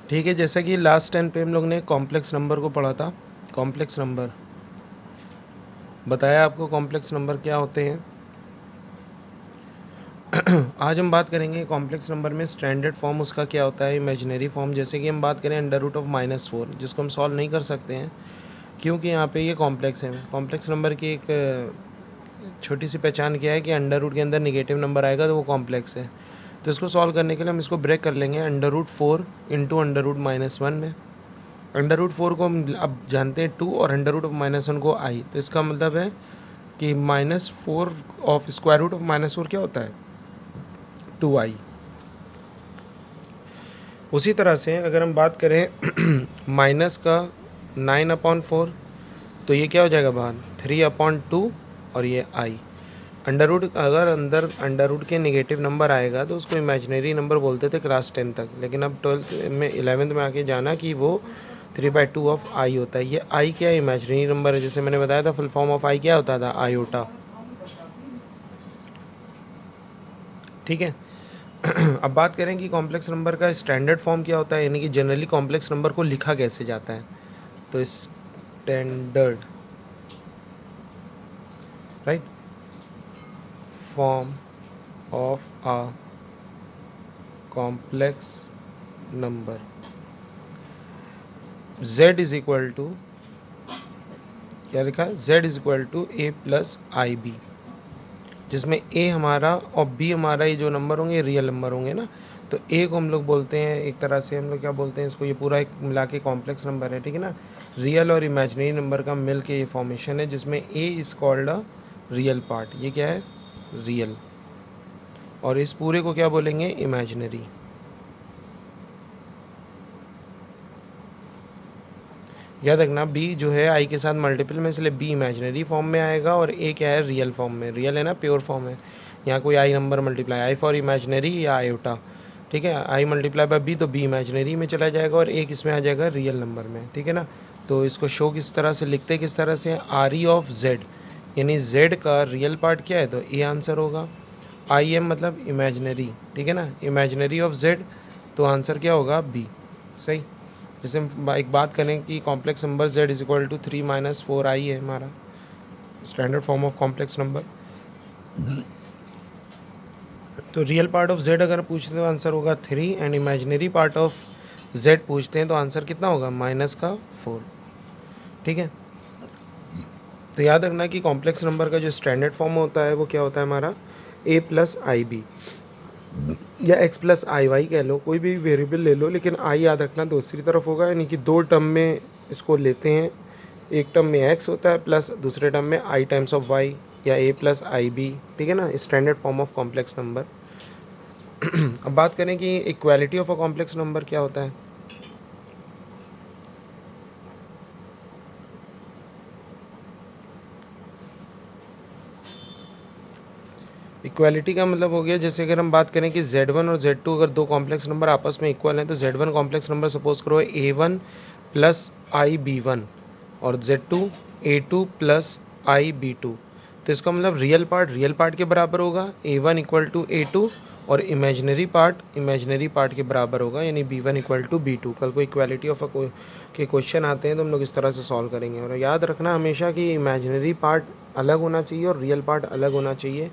ठीक है, जैसा कि लास्ट टाइम पे हम लोग ने कॉम्प्लेक्स नंबर को पढ़ा था, कॉम्प्लेक्स नंबर बताया आपको कॉम्प्लेक्स नंबर क्या होते हैं। आज हम बात करेंगे कॉम्प्लेक्स नंबर में स्टैंडर्ड फॉर्म उसका क्या होता है, इमेजिनरी फॉर्म। जैसे कि हम बात करें अंडर रूट ऑफ -4, जिसको हम सॉल्व नहीं कर सकते हैं क्योंकि यहाँ पे ये कॉम्प्लेक्स है। कॉम्प्लेक्स नंबर की एक छोटी सी पहचान क्या है कि अंडर रूट के अंदर निगेटिव नंबर आएगा तो वो कॉम्प्लेक्स है। तो इसको सॉल्व करने के लिए हम इसको ब्रेक कर लेंगे under root 4 into under root -1 में। अंडर रूट 4 को हम अब जानते हैं 2 और अंडर रूट ऑफ -1 को i। तो इसका मतलब है कि -4 ऑफ स्क्वायर रूट ऑफ -4 क्या होता है, 2i। उसी तरह से अगर हम बात करें माइनस का 9/4, तो ये क्या हो जाएगा बाहर 3/2 और ये i। अंडर रूट अगर अंदर अंडर रूट के नेगेटिव नंबर आएगा तो उसको इमेजिनरी नंबर बोलते थे क्लास 10 तक, लेकिन अब 12th में 11th में आके जाना कि वो 3/2 ऑफ आई होता है। ये आई क्या है, इमेजिनरी नंबर है। जैसे मैंने बताया था फुल फॉर्म ऑफ आई क्या होता था, आयोटा। ठीक है। अब बात करें कि कॉम्प्लेक्स नंबर का स्टैंडर्ड फॉर्म क्या होता है, यानी कि जनरली कॉम्प्लेक्स नंबर को लिखा कैसे जाता है। तो standard right form of a complex number z is equal to क्या लिखा है, z is equal to a plus I b, जिसमें a हमारा और b हमारा ये जो नंबर होंगे रियल नंबर होंगे ना। तो a को हम लोग बोलते हैं एक तरह से, हम लोग क्या बोलते हैं इसको, ये पूरा एक मिला के कॉम्प्लेक्स नंबर है, ठीक है ना। रियल और इमेजिनरी नंबर का मिल के ये फॉर्मेशन है, जिसमें a is called a real part. ये क्या है, रियल। और इस पूरे को क्या बोलेंगे, इमेजिनरी। याद रखना b जो है i के साथ मल्टीपल में, इसलिए b इमेजिनरी फॉर्म में आएगा और a क्या है, रियल फॉर्म में। रियल है ना, प्योर फॉर्म है। यहाँ कोई i number multiply, I for imaginary या आयोटा, ठीक है। i मल्टीप्लाई बाय b तो b इमेजिनरी में चला जाएगा और a किस में आ जाएगा, रियल नंबर में, ठीक है ना। तो इसको शो किस तरह से लिखते, किस तरह से, आर ई ऑफ जेड, यानी z का रियल पार्ट क्या है तो a आंसर होगा। आई एम मतलब इमेजिनरी, ठीक है ना, इमेजिनरी ऑफ z, तो आंसर क्या होगा, b। सही। जैसे हम एक बात करें कि complex number z is equal to 3-4i है हमारा standard form of complex number. तो रियल पार्ट ऑफ z अगर पूछते हैं तो आंसर होगा 3, and imaginary part of z पूछते हैं तो आंसर कितना होगा, -4। ठीक है। तो याद रखना कि कॉम्प्लेक्स नंबर का जो स्टैंडर्ड फॉर्म होता है वो क्या होता है हमारा, a प्लस आई बी या x प्लस आई वाई कह लो, कोई भी वेरिएबल ले लो, लेकिन i याद रखना दूसरी तरफ होगा, यानी कि दो टर्म में इसको लेते हैं। एक टर्म में x होता है प्लस दूसरे टर्म में i टाइम्स ऑफ y या a प्लस आई बी, ठीक है ना, standard form of complex number. अब बात करें कि equality of a complex number क्या होता है। इक्वालिटी का मतलब हो गया, जैसे अगर हम बात करें कि z1 और z2 अगर दो कॉम्प्लेक्स नंबर आपस में इक्वल हैं, तो z1 कॉम्प्लेक्स नंबर सपोज करो a1 प्लस आई बी1 और z2 a2 प्लस आई बी2। तो इसका मतलब रियल पार्ट के बराबर होगा a1 इक्वल टू a2, और इमेजिनरी पार्ट के बराबर होगा, यानी b1 इक्वल टू b2। कल को इक्वालिटी ऑफ के क्वेश्चन आते हैं तो हम लोग इस तरह से सॉल्व करेंगे। और याद रखना हमेशा कि इमेजिनरी पार्ट अलग होना चाहिए और रियल पार्ट अलग होना चाहिए।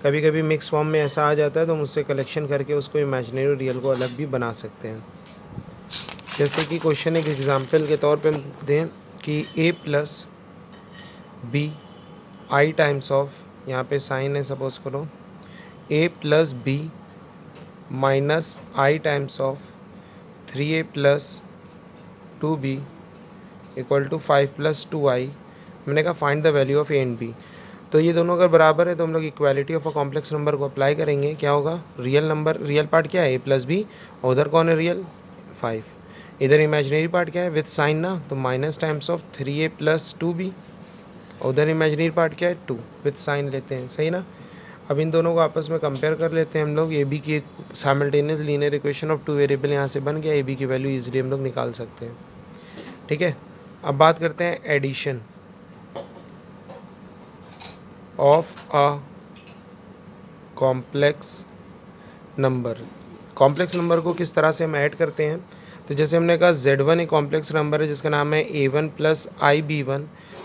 कभी कभी मिक्स फॉर्म में ऐसा आ जाता है तो हम उससे कलेक्शन करके उसको इमेजिनरी और रियल को अलग भी बना सकते हैं। जैसे कि क्वेश्चन एक एग्जांपल के तौर पे हम दें कि a plus b i times of, यहाँ पे साइन है सपोज करो, a plus b minus i times of 3a plus 2b equal to 5 plus 2i। मैंने कहा find the value of a and b। तो ये दोनों अगर बराबर है तो हम लोग equality of a complex number को अप्लाई करेंगे। क्या होगा, रियल पार्ट क्या है, a प्लस बी, और उधर कौन है रियल, 5। इधर इमेजिनरी पार्ट क्या है, विथ साइन ना, तो minus times of 3a plus 2b, और उधर इमेजिनरी पार्ट क्या है, 2, विथ साइन लेते हैं, सही ना। अब इन दोनों को आपस में कंपेयर कर लेते हैं हम लोग। ए बी की एक simultaneous linear equation of two variable यहाँ से बन गया, ए बी की वैल्यू इजीली हम लोग निकाल सकते हैं। ठीक है। अब बात करते हैं addition of a complex number. Complex number को किस तरह से हम ऐड करते हैं। तो जैसे हमने कहा Z1 एक कॉम्प्लेक्स नंबर है जिसका नाम है A1 प्लस IB1,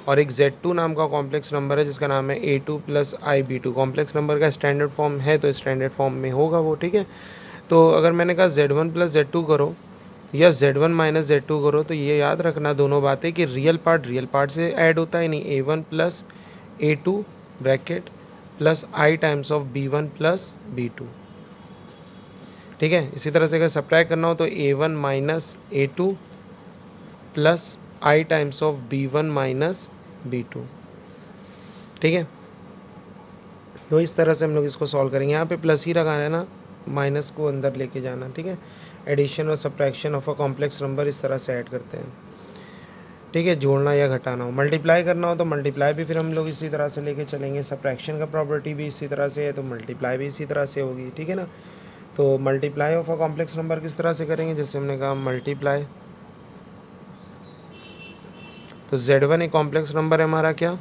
और एक Z2 नाम का कॉम्प्लेक्स नंबर है जिसका नाम है A2 plus IB2। Complex number का स्टैंडर्ड फॉर्म है तो स्टैंडर्ड फॉर्म में होगा वो, ठीक है। तो अगर मैंने कहा Z1 प्लस Z2 करो या Z1 माइनस Z2 करो, तो ये याद रखना दोनों बातें कि रियल पार्ट से ऐड होता है नहीं। A1 plus A2 bracket plus I times of B1 plus B2, ठीक है। इसी तरह से अगर सब्ट्रैक्ट करना हो तो A1 minus A2 plus I times of B1 minus B2, ठीक है। तो इस तरह से हम लोग इसको सॉल्व करेंगे। यहाँ पे प्लस ही लगाना है ना, माइनस को अंदर लेके जाना, ठीक है। एडिशन और subtraction of a complex number इस तरह से ऐड करते हैं, ठीक है। जोड़ना या घटाना हो, मल्टीप्लाई करना हो तो मल्टीप्लाई भी फिर हम लोग इसी तरह से लेके चलेंगे। सब्ट्रैक्शन का प्रॉपर्टी भी इसी तरह से है तो मल्टीप्लाई भी इसी तरह से होगी, ठीक है ना। तो multiply of a complex number किस तरह से करेंगे, जैसे हमने कहा मल्टीप्लाई, तो Z1 एक कॉम्प्लेक्स नंबर है हमारा क्या,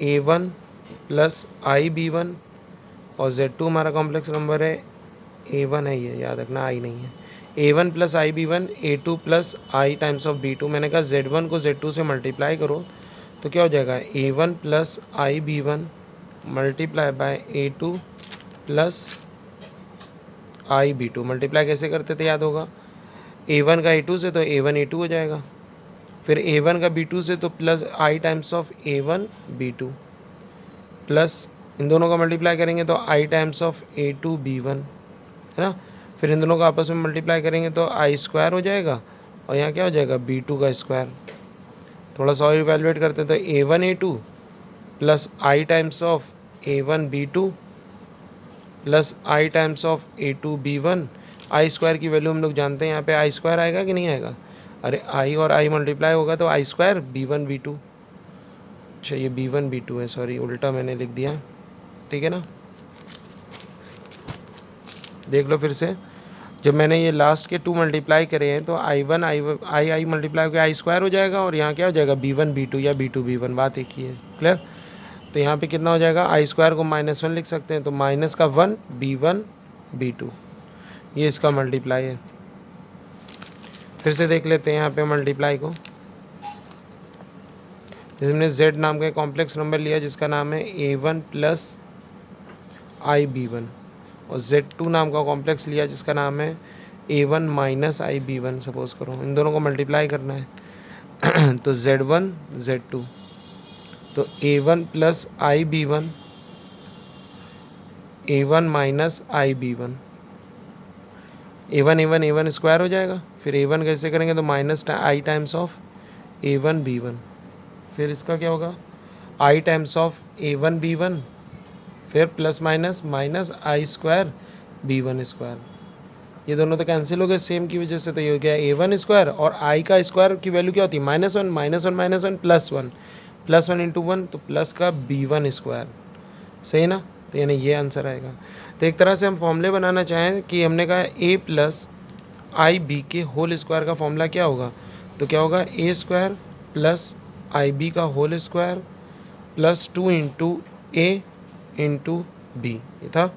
A1 प्लस IB1, और Z2 हमारा कॉम्प्लेक्स नंबर है A1 है, ये याद रखना, I नहीं है। A1 plus IB1 A2 plus I times of B2। मैंने कहा Z1 को Z2 से मल्टीप्लाई करो तो क्या हो जाएगा, A1 plus IB1 multiply by A2 plus IB2। Multiply कैसे करते थे याद होगा, A1 का A2 से तो A1 A2 हो जाएगा, फिर A1 का B2 से तो plus I times of A1 B2, plus इन दोनों का मल्टीप्लाई करेंगे तो I times of A2 B1, है ना। फिर इन दोनों का आपस में मल्टीप्लाई करेंगे तो I स्क्वायर हो जाएगा, और यहाँ क्या हो जाएगा, B2 का स्क्वायर। थोड़ा सा और इवैल्यूएट करते हैं तो A1 A2 plus I times of A1 B2 plus I times of A2 B1। I square की वैल्यू हम लोग जानते हैं, यहाँ पे I स्क्वायर आएगा कि नहीं आएगा, अरे I और I मल्टीप्लाई होगा तो I स्क्वायर B1 B2। अच्छा ये B1 B2 है, सॉरी उल्टा मैंने लिख दिया, ठीक है ना। देख लो फिर से, जब मैंने ये लास्ट के 2 मल्टीप्लाई करे हैं तो I1 I मल्टीप्लाई होकर I स्क्वायर हो जाएगा, और यहाँ क्या हो जाएगा, B1 B2 या B2 B1, बात एक ही है, क्लियर। तो यहाँ पे कितना हो जाएगा, I स्क्वायर को -1 लिख सकते हैं, तो माइनस का 1 B1 B2, ये इसका मल्टीप्लाई है। फिर से देख लेते हैं यहाँ पे मल्टीप्लाई को, जैसे हमने Z नाम का एक कॉम्प्लेक्स नंबर लिया जिसका नाम है A1 प्लस IB1, और Z2 नाम का कॉम्प्लेक्स लिया जिसका नाम है A1 माइनस IB1, सपोज करो इन दोनों को मल्टीप्लाई करना है तो Z1 Z2, तो A1 plus IB1 A1 minus IB1, A1 square हो जाएगा। फिर A1 कैसे करेंगे तो minus I times of A1 B1, फिर इसका क्या होगा, I times of A1 B1, फिर plus minus minus I square B1 square. ये दोनों तो कैंसिल हो गए सेम की वजह से, तो ये हो गया A1 स्क्वायर, और I का स्क्वायर की वैल्यू क्या होती है, -1 प्लस 1 इंटू 1, तो प्लस का B1 स्क्वायर, सही ना। तो यानी ये आंसर आएगा। तो एक तरह से हम फॉर्मूले बनाना चाहें कि हमने कहा A प्लस IB के होल स्क्वायर का फॉर्मूला क्या होगा, तो क्या होगा, A स्क्वायर प्लस IB का whole square plus 2 into A into B, ये था।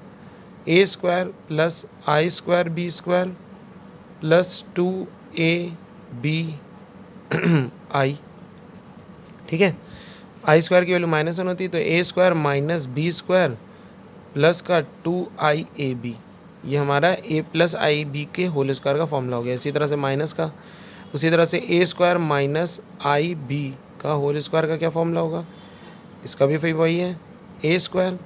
A square plus I square B square plus 2AB I, ठीक है। I स्क्वायर की वैल्यू -1 होती है, तो A square minus B square plus का 2IAB, ये हमारा A प्लस IB के होल स्क्वायर का फॉर्मूला हो गया। इसी तरह से माइनस का, उसी तरह से A स्क्वायर माइनस IB का होल स्क्वायर का क्या फॉर्मूला होगा, इसका भी वही है, A स्क्वायर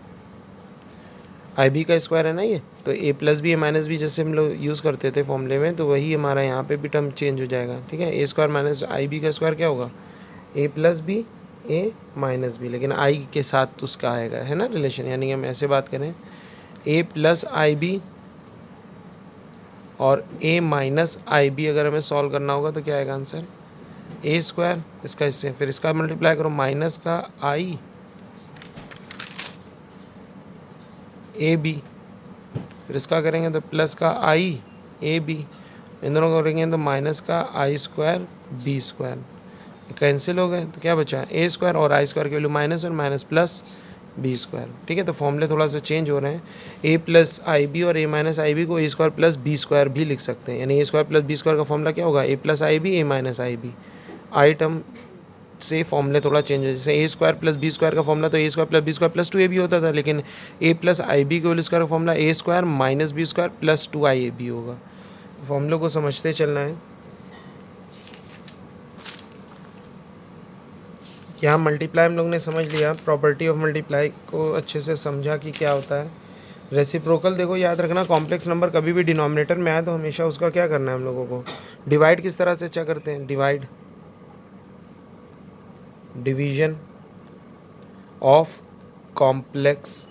IB का स्क्वायर है ना ये, तो A plus b minus b जैसे हम लोग यूज़ करते थे फॉर्मूले में, तो वही हमारा यहाँ पे भी टर्म चेंज हो जाएगा, ठीक है। A स्क्वायर माइनस IB का स्क्वायर क्या होगा, A plus b A minus b, लेकिन I के साथ उसका आएगा, है ना रिलेशन। यानी हम ऐसे बात करें A प्लस IB और A माइनस IB अगर हमें सॉल्व करना होगा तो क्या आएगा आंसर, A स्क्वायर, इसका इससे, फिर इसका मल्टीप्लाई करो माइनस का I AB, फिर इसका करेंगे तो प्लस का I AB, इन दोनों को करेंगे तो माइनस का I square B square, cancel हो गए, तो क्या बचा, A स्क्वायर और I स्क्वायर की value -1 minus plus, B square. ठीक है, तो फॉर्मूले थोड़ा सा चेंज हो रहे हैं। ए प्लस आई बी और ए माइनस आई बी को A square plus B square भी लिख सकते हैं, यानी A square plus B square का फॉर्मूला क्या होगा, A plus I B A minus I B. I term से फॉर्मूले थोड़ा चेंज है, जैसे A square plus B square का फॉर्मूला तो A square plus B square plus two A B होता था, लेकिन ए प्लस आई बी के होल स्क्वायर का formula A square minus b square plus two i a b होगा। तो फॉर्मूलों को समझते चलना है। यहाँ मल्टीप्लाई हम लोग ने समझ लिया, प्रॉपर्टी ऑफ मल्टीप्लाई को अच्छे से समझा कि क्या होता है। रेसिप्रोकल देखो याद रखना, कॉम्प्लेक्स नंबर कभी भी डिनोमिनेटर में आए तो हमेशा उसका क्या करना है हम लोगों को, डिवाइड किस तरह से अच्छा करते हैं, divide, division of complex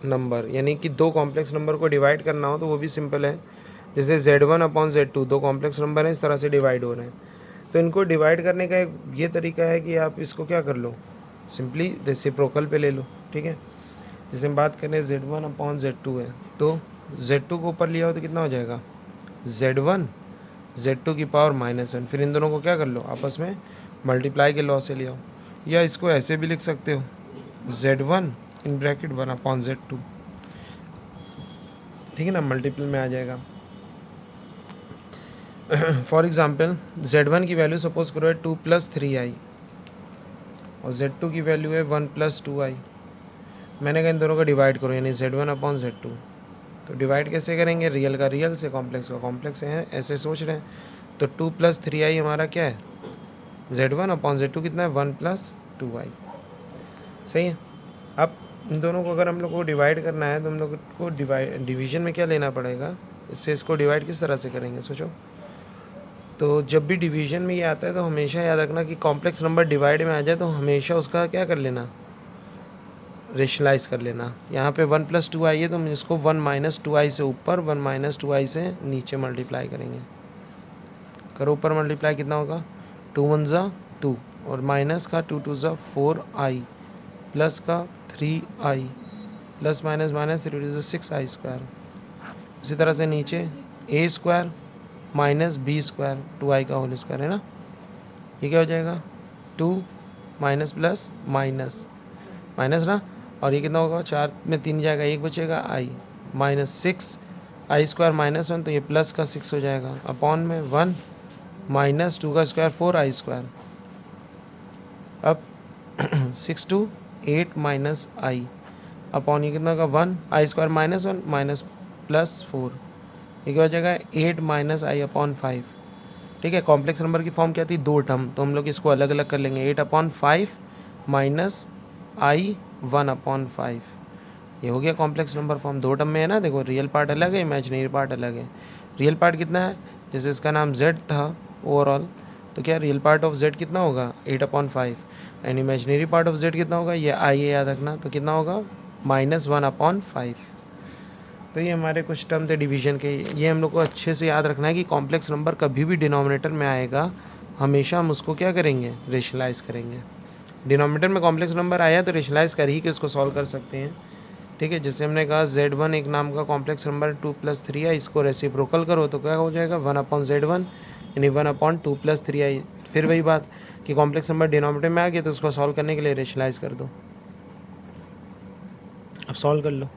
number, यानी कि दो कॉम्प्लेक्स नंबर को डिवाइड करना हो तो वो भी सिंपल है। जैसे Z1 अपॉन Z2 दो कॉम्प्लेक्स नंबर हैं, इस तरह से डिवाइड हो रहे हैं, तो इनको डिवाइड करने का एक ये तरीका है कि आप इसको क्या कर लो, सिंपली रेसिप्रोकल पे ले लो। ठीक है, जैसे हम बात करें Z1 अपॉन Z2 है, तो Z2 को ऊपर लिया हो तो कितना हो जाएगा, Z1 Z2 की पावर -1। फिर इन दोनों को क्या कर लो, आपस में मल्टीप्लाई के लॉ से ले आओ, या इसको ऐसे भी लिख सकते हो, Z1 in bracket 1 upon Z2। ठीक है ना, मल्टीपल में आ जाएगा। फॉर एग्जाम्पल Z1 की वैल्यू सपोज करो है 2 + 3i और Z2 की वैल्यू है 1 + 2i। मैंने कहा इन दोनों को डिवाइड करो, यानी Z1 अपॉन Z2। तो डिवाइड कैसे करेंगे, रियल का रियल से, कॉम्प्लेक्स का कॉम्प्लेक्स से, है ऐसे सोच रहे हैं। तो 2 + 3i हमारा क्या है, Z1 अपॉन Z2 कितना है, 1 + 2i। सही है। अब इन दोनों को अगर हम लोग को डिवाइड करना है तो हम लोग को डिवीजन में क्या लेना पड़ेगा, इससे इसको डिवाइड किस तरह से करेंगे सोचो। तो जब भी डिवीजन में ये आता है तो हमेशा याद रखना कि कॉम्प्लेक्स नंबर डिवाइड में आ जाए तो हमेशा उसका क्या कर लेना, रेशनलाइज कर लेना। यहाँ पे 1 + 2i है तो हम इसको 1 - 2i से ऊपर, 1 - 2i से नीचे मल्टीप्लाई करेंगे। करो ऊपर मल्टीप्लाई, कितना होगा, 2 × 1 = 2 और माइनस का 2 × 2 = 4i प्लस का 3i plus minus minus 3 × 2 = 6i²। इसी तरह से नीचे a square minus b square 2i का होल स्क्वायर है ना, ये क्या हो जाएगा, 2 माइनस प्लस माइनस माइनस ना, और ये कितना होगा, 4 में 3 जाएगा, 1 बचेगा i -6i² -1, तो ये प्लस का 6 हो जाएगा, अपॉन में 1 - 2 का स्क्वायर 4i²। अब 6 × 8 - i अपॉन ये कितना होगा, 1i² -1 माइनस प्लस 4, ये क्या हो जाएगा, 8 - i अपॉन 5। ठीक है, कॉम्प्लेक्स नंबर की फॉर्म क्या थी, दो टर्म, तो हम लोग इसको अलग अलग कर लेंगे, 8 अपॉन 5 माइनस i 1 अपॉन 5। ये हो गया कॉम्प्लेक्स नंबर फॉर्म, दो टर्म में है ना। देखो रियल पार्ट अलग है, इमेजिनरी पार्ट अलग है। रियल पार्ट कितना है, जैसे इसका नाम z था ओवरऑल, तो क्या रियल पार्ट ऑफ z कितना होगा, 8 upon 5, and imaginary part of z कितना होगा, ये i है याद रखना, तो कितना होगा, -1 अपॉन 5। तो ये हमारे कुछ टर्म थे डिवीजन के, ये हम लोग को अच्छे से याद रखना है कि कॉम्प्लेक्स नंबर कभी भी डिनोमिनेटर में आएगा हमेशा हम उसको क्या करेंगे, रेशनलाइज करेंगे। डिनोमिनेटर में कॉम्प्लेक्स नंबर आया तो रेशनलाइज कर ही के उसको सॉल्व कर सकते हैं। ठीक है, जैसे हमने कहा Z1 एक नाम का कॉम्प्लेक्स नंबर 2 + 3i, इसको रेसिप्रोकल करो तो क्या हो जाएगा, 1 अपॉन Z1 यानी 1 अपॉन 2 + 3i। फिर वही बात कि कॉम्प्लेक्स नंबर डिनोमिनेटर में आ गया तो उसको सॉल्व करने के लिए रेशनलाइज कर दो। अब सॉल्व कर लो,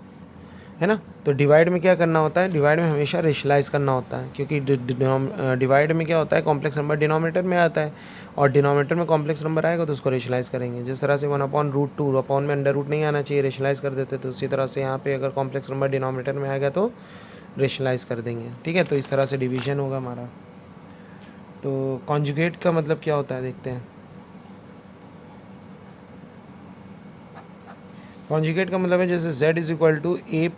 है ना। तो डिवाइड में क्या करना होता है, डिवाइड में हमेशा रेशनलाइज करना होता है, क्योंकि डिवाइड में क्या होता है, कॉम्प्लेक्स नंबर डिनोमिनेटर में आता है और डिनोमिनेटर में कॉम्प्लेक्स नंबर आएगा तो उसको रेशनलाइज करेंगे। जिस तरह से 1/√2 अपॉन में अंडर रूट नहीं आना चाहिए, रेशनलाइज कर देते, तो उसी तरह से यहाँ पे अगर कॉम्प्लेक्स नंबर डिनोमिनेटर में आएगा तो रेशनलाइज कर देंगे। ठीक है, तो इस तरह से डिवीजन होगा हमारा। तो कॉन्जुगेट का मतलब क्या होता है देखते हैं। कॉन्जुगेट का मतलब है जैसे z = a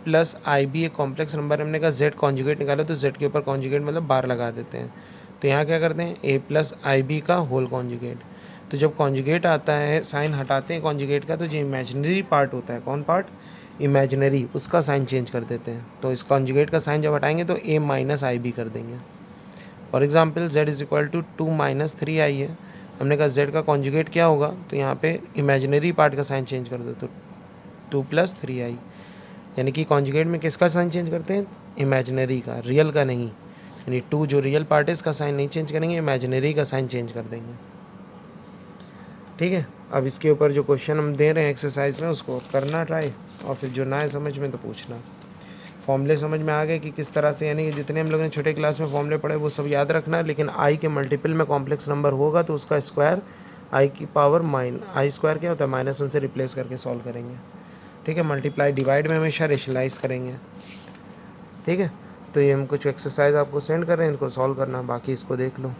+ ib एक कॉम्प्लेक्स नंबर, हमने कहा z कॉन्जुगेट निकालो तो z के ऊपर कॉन्जुगेट मतलब बार लगा देते हैं। तो यहाँ क्या करते हैं, a + ib का होल कॉन्जुगेट। तो जब कॉन्जुगेट आता है, साइन हटाते हैं कॉन्जुगेट का, तो जो इमेजिनरी पार्ट होता है, कौन पार्ट, इमेजिनरी, उसका साइन चेंज कर देते हैं। तो इस कॉन्जुगेट का साइन जब हटाएंगे तो a - ib कर देंगे। फॉर एग्जाम्पल z = 2 - 3i है, हमने कहा z का कॉन्जुगेट क्या होगा, तो यहाँ पे इमेजिनरी पार्ट का साइन चेंज कर दो तो 2 + 3i, यानी कि कॉन्जुगेट में किसका साइन चेंज करते हैं, इमेजिनरी का, रियल का नहीं। यानी 2 जो रियल पार्ट है इसका साइन नहीं चेंज करेंगे, इमेजिनरी का साइन चेंज कर देंगे। ठीक है। अब इसके ऊपर जो क्वेश्चन हम दे रहे हैं एक्सरसाइज में उसको करना ट्राई, और फिर जो ना है समझ में तो पूछना। फॉर्मूले समझ में आ गए कि किस तरह से, यानी कि जितने हम लोगों ने छोटे क्लास में फॉर्मूले पढ़े वो सब याद रखना है, लेकिन आई के मल्टीपल में कॉम्प्लेक्स नंबर होगा तो उसका स्क्वायर आई की पावर आई स्क्वायर क्या होता है -1 से रिप्लेस करके सॉल्व करेंगे। ठीक है, मल्टीप्लाई डिवाइड में हमेशा रेशनलाइज करेंगे। ठीक है, तो ये हम कुछ एक्सरसाइज आपको सेंड कर रहे हैं, इनको सॉल्व करना, बाकी इसको देख लो।